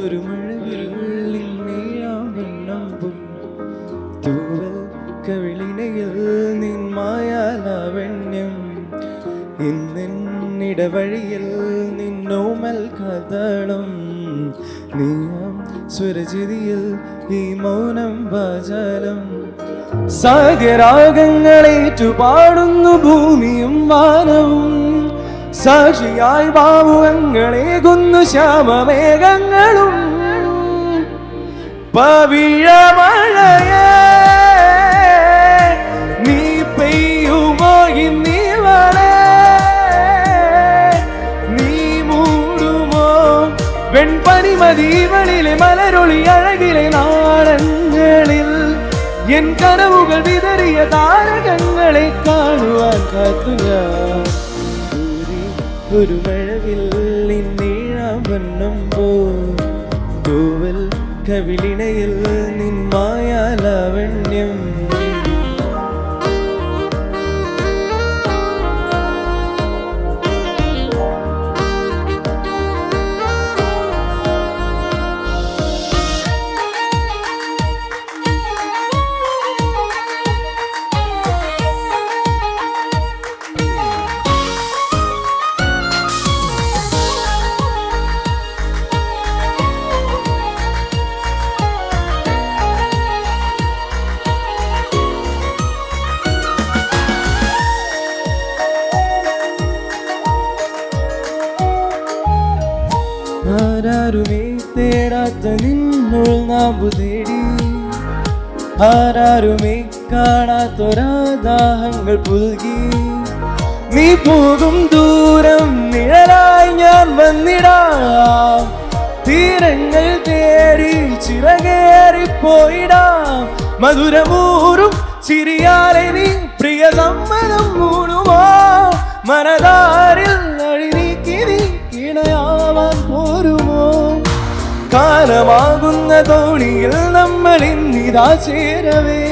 ഒരു മഴവിൽ നീയാവണ്ണമ്പും തൂവൽ കവിളിനയിൽ നിന്മായാലാവണ്യം ഇന്നിടവഴിയിൽ നിന്നോമൽ കഥളം നീയാം സ്വരചിതിയിൽ ഈ മൗനം വാചാലം സാഗരാഗങ്ങളേറ്റു പാടുന്നു ഭൂമിയും വാനവും സാക്ഷിയായി ഭാവുകങ്ങളേകുന്നു ശ്യാമമേഘങ്ങളും പവിഴമഴയേ നീ പെയ്യുമോ ഇന്നിവളെ നീ മൂടുമോ വെൺപനിമതിവളിലെ മലരൊളി അഴകിലെ നാളങ്ങളിൽ എൻ കനവുകൾ വിതറിയ താരകങ്ങളെ കാണുവാൻ കാത്തു ഞാൻ ഒരു മഴവിൽ നീഴാവണ്ണം പോവൽ കവിളിണയിൽ നിന്മായാലാവണ്യം ആരാരുമേ തേടാത്ത നിന്നോൾ നാമ്പു തേടി ആരാരുമേ കാണാത്തൊരാദാഹങ്ങൾ പുൽകി നീ പോകും ദൂരം നിഴലായി ഞാൻ വന്നിടാം തീരങ്ങൾ തേടി ചിറകേറിപ്പോയിടാം മധുരമൂറും ചിരിയാലെ നീ പ്രിയ സമ്മതം മൂടുമോ മനതാരിൽ അഴിനീക്കി നീ ഇണയാവാൻ പോരുമോ കാലമാകുന്ന തോണിയിൽ നമ്മൾ ഇന്നിതാ ചേരവേ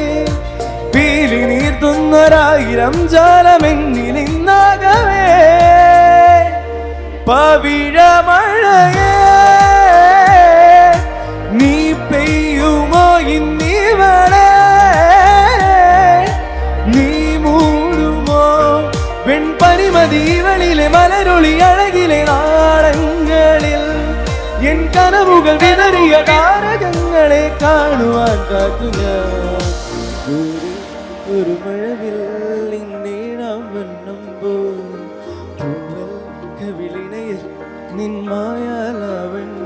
പീലി നീർത്തുന്നൊരായിരം ജാലമെന്നിൽ ഇന്നാകവേ പവിഴമഴയേ നീ പെയ്യുമോ ഇന്നിവളെ നീ മൂടുമോ വെൺപനിമതിവളിലെ മലരൊളി അഴകിലെ നാളങ്ങളിൽ എൻ കനവുകൾ വിതറിയ താരകങ്ങളെ കാണുവാൻ കാത്തു ഞാൻ ഒരു മഴവിൽ നീഴാവണ്ണം പോവൽ കവിളിണയിൽ നിന്മായാലാവണ്യം